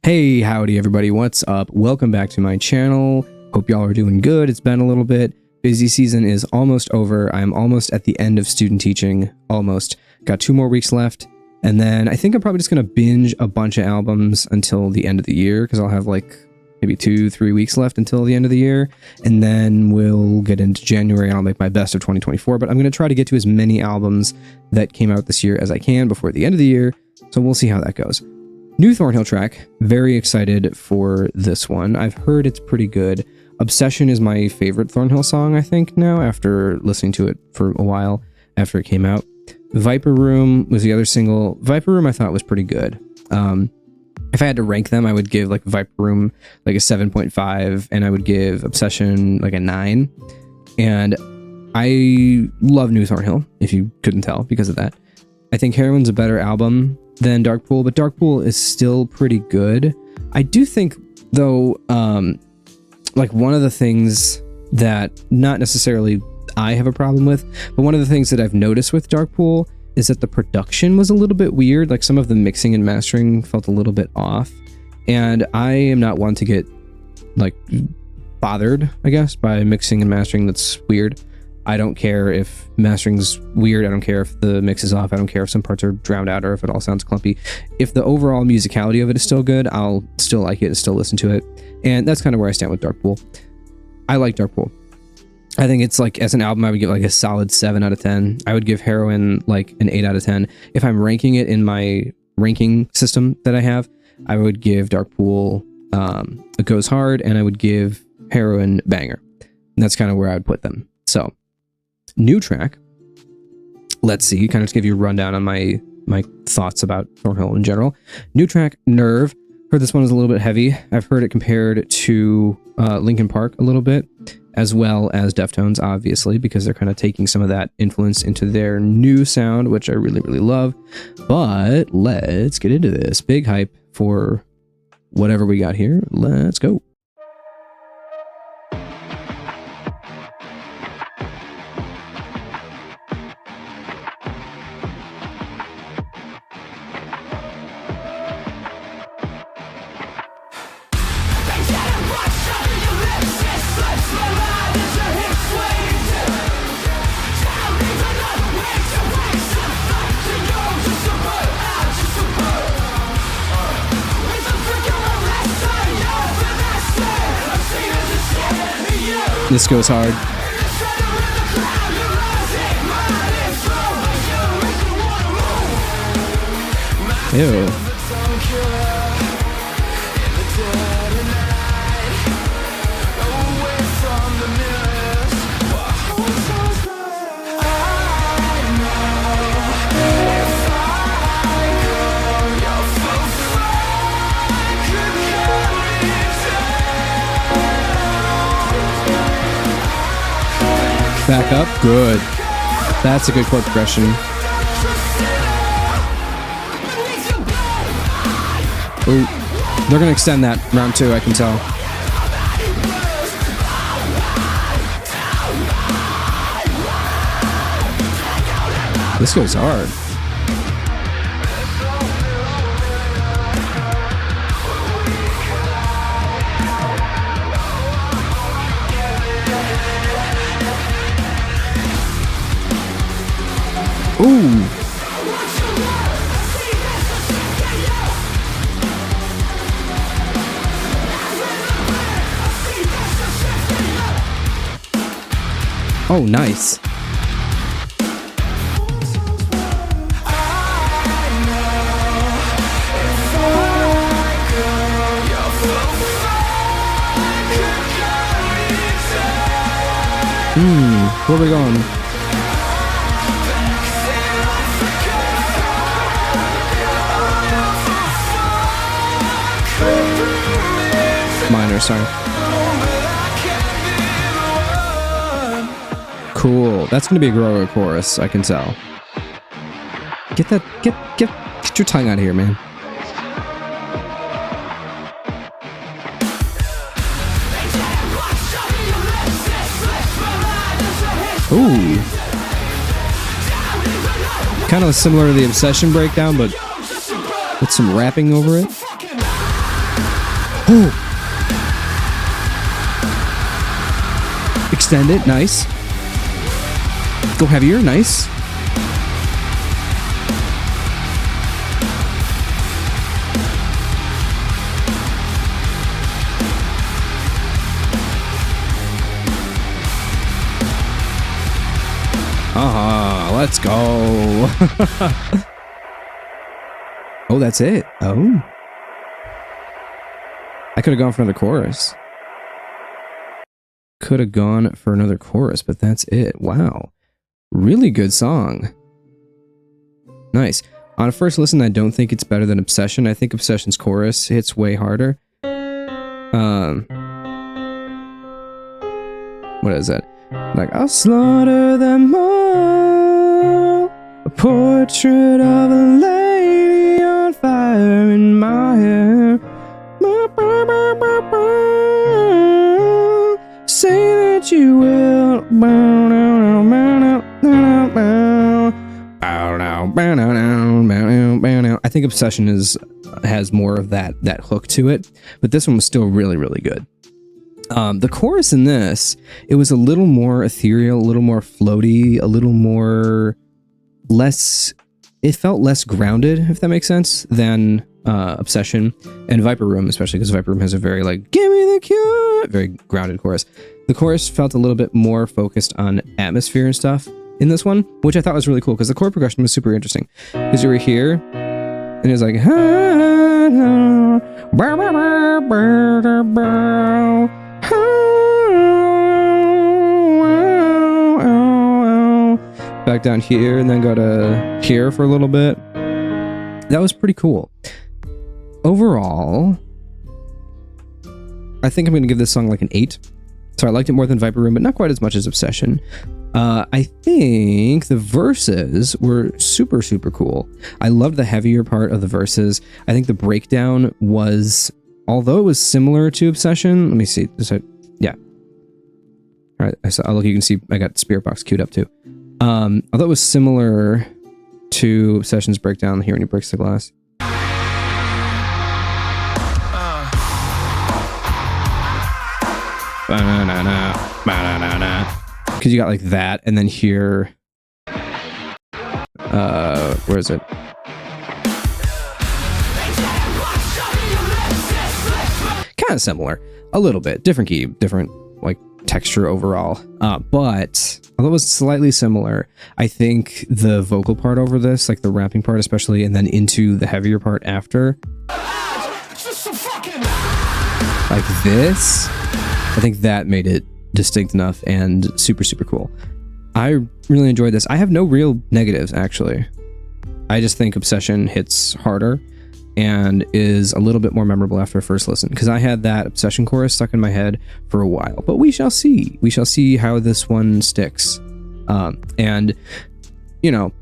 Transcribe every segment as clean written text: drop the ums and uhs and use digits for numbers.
Hey, howdy everybody, what's up? Welcome back to my channel. Hope y'all are doing good. It's been a little bit. Busy season is almost over. I'm almost at the end of student teaching. Almost. Got 2 more weeks left. And then I think I'm probably just going to binge a bunch of albums until the end of the year, because I'll have like maybe 2-3 weeks left until the end of the year. And then we'll get into January and I'll make my best of 2024. But I'm going to try to get to as many albums that came out this year as I can before the end of the year. So we'll see how that goes. New Thornhill track. Very excited for this one. I've heard it's pretty good. Obsession is my favorite Thornhill song, I think, now, after listening to it for a while after it came out. Viper Room was the other single. Viper Room I thought was pretty good. If I had to rank them, I would give like Viper Room like a 7.5, and I would give Obsession like a 9. And I love New Thornhill, if you couldn't tell, because of that. I think Heroin's a better album than Dark Pool, but Dark Pool is still pretty good. I do think, though, like one of the things that not necessarily I have a problem with, but one of the things that I've noticed with Dark Pool is that the production was a little bit weird. Like some of the mixing and mastering felt a little bit off, and I am not one to get like bothered, I guess, by mixing and mastering that's weird. I don't care if mastering's weird. I don't care if the mix is off. I don't care if some parts are drowned out or if it all sounds clumpy. If the overall musicality of it is still good, I'll still like it and still listen to it. And that's kind of where I stand with Dark Pool. I like Dark Pool. I think it's like, as an album, I would give like a solid 7 out of 10. I would give Heroin like an 8 out of 10. If I'm ranking it in my ranking system that I have, I would give Dark Pool it goes hard, and I would give Heroin banger. And that's kind of where I would put them. So, new track. Let's see, kind of to give you a rundown on my thoughts about Thornhill in general. New track, Nerve. Heard this one is a little bit heavy. I've heard it compared to Linkin Park a little bit, as well as Deftones, obviously, because they're kind of taking some of that influence into their new sound, which I really, really love. But let's get into this. Big hype for whatever we got here. Let's go. This goes hard. Ew. Back up, good. That's a good chord progression. Ooh, they're gonna extend that round 2, I can tell. This goes hard. Ooh. Oh, nice. Where are we going? Minor, sorry. Cool. That's gonna be a grower chorus, I can tell. Get your tongue out of here, man. Ooh. Kind of similar to the Obsession breakdown, but with some rapping over it. Oh! Extend it, nice. Go heavier, nice. Let's go. Oh, that's it. Oh. I could have gone for another chorus. Could have gone for another chorus, but that's it. Wow. Really good song. Nice. On a first listen, I don't think it's better than Obsession. I think Obsession's chorus hits way harder. What is that? Like, I'll slaughter them all. A portrait of a lady on fire in my hair. Say that you will. I think Obsession has more of that hook to it, but this one was still really, really good. The chorus in this, it was a little more ethereal, a little more floaty, a little more it felt less grounded, if that makes sense, than Obsession and Viper Room, especially because Viper Room has a very like, give me the cure, very grounded chorus. The chorus felt a little bit more focused on atmosphere and stuff in this one, which I thought was really cool because the chord progression was super interesting. Because you were here, and it was like, back down here, and then go to here for a little bit. That was pretty cool. Overall, I think I'm going to give this song like an 8. So I liked it more than Viper Room, but not quite as much as Obsession. I think the verses were super, super cool. I loved the heavier part of the verses. I think the breakdown was, although it was similar to Obsession, let me see. Yeah. All right. Look, you can see I got Spirit Box queued up too. Although it was similar to Obsession's breakdown here when he breaks the glass. Because you got like that, and then here, where is it? Kind of similar, a little bit, different key, different like texture overall. But although it was slightly similar, I think the vocal part over this, like the rapping part especially, and then into the heavier part after, like this, I think that made it distinct enough and super, super cool. I really enjoyed this. I have no real negatives, actually. I just think Obsession hits harder and is a little bit more memorable after a first listen, because I had that Obsession chorus stuck in my head for a while. But we shall see. We shall see how this one sticks. And, you know,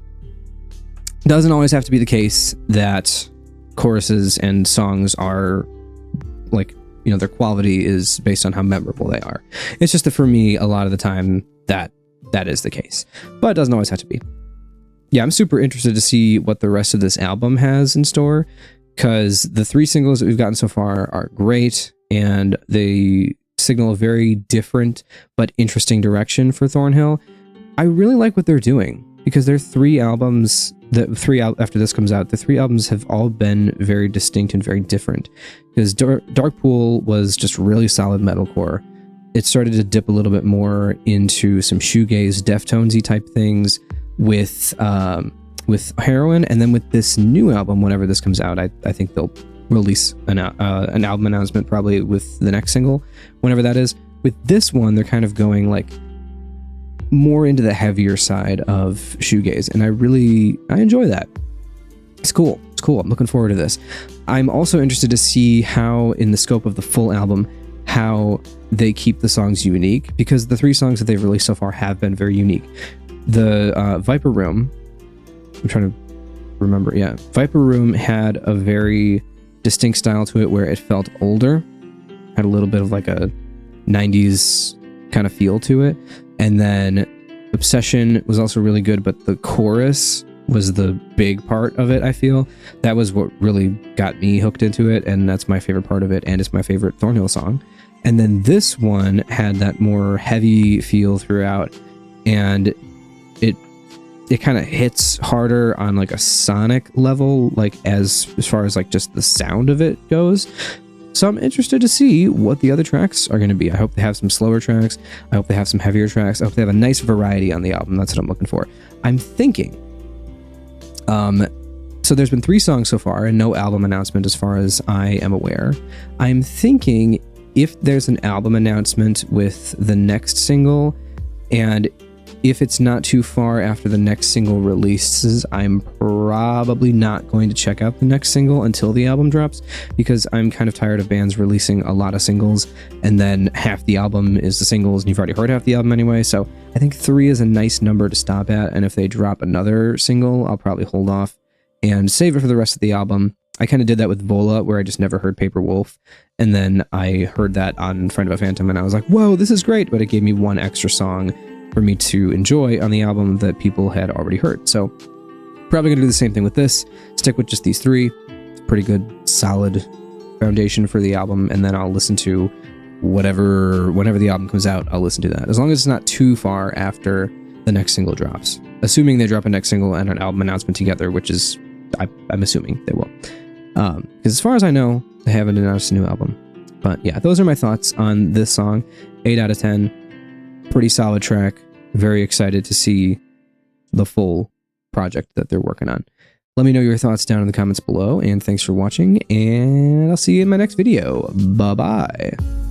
doesn't always have to be the case that choruses and songs are like, you know, their quality is based on how memorable they are. It's just that for me, a lot of the time that is the case, but it doesn't always have to be. Yeah, I'm super interested to see what the rest of this album has in store, because the 3 singles that we've gotten so far are great, and they signal a very different but interesting direction for Thornhill. I really like what they're doing, because their 3 albums, after this comes out, the 3 albums have all been very distinct and very different. Because Dark Pool was just really solid metalcore. It started to dip a little bit more into some shoegaze, Deftonesy type things with Heroin, and then with this new album, whenever this comes out, I think they'll release an album announcement probably with the next single, whenever that is. With this one, they're kind of going like more into the heavier side of shoegaze, and I enjoy that. It's cool. It's cool. I'm looking forward to this. I'm also interested to see how, in the scope of the full album, how they keep the songs unique, because the 3 songs that they've released so far have been very unique. The Viper Room, I'm trying to remember, yeah. Viper Room had a very distinct style to it where it felt older, had a little bit of like a 90s kind of feel to it. And then Obsession was also really good, but the chorus was the big part of it. I feel that was what really got me hooked into it, and that's my favorite part of it, and it's my favorite Thornhill song. And then this one had that more heavy feel throughout, and it kind of hits harder on like a sonic level, like as far as like just the sound of it goes. So I'm interested to see what the other tracks are going to be. I hope they have some slower tracks. I hope they have some heavier tracks. I hope they have a nice variety on the album. That's what I'm looking for. I'm thinking, so there's been 3 songs so far and no album announcement as far as I am aware. I'm thinking if there's an album announcement with the next single, and if it's not too far after the next single releases, I'm probably not going to check out the next single until the album drops, because I'm kind of tired of bands releasing a lot of singles and then half the album is the singles and you've already heard half the album anyway. So I think 3 is a nice number to stop at, and if they drop another single, I'll probably hold off and save it for the rest of the album. I kind of did that with Vola, where I just never heard Paper Wolf, and then I heard that on Friend of a Phantom and I was like, whoa, this is great, but it gave me one extra song for me to enjoy on the album that people had already heard. So probably gonna do the same thing with this, stick with just these 3. It's a pretty good solid foundation for the album, and then I'll listen to whenever the album comes out, I'll listen to that, as long as it's not too far after the next single drops, assuming they drop a next single and an album announcement together, which is I'm assuming they will, because as far as I know, they haven't announced a new album. But yeah, those are my thoughts on this song. 8 out of 10. Pretty solid track. Very excited to see the full project that they're working on. Let me know your thoughts down in the comments below, and thanks for watching, and I'll see you in my next video. Bye-bye.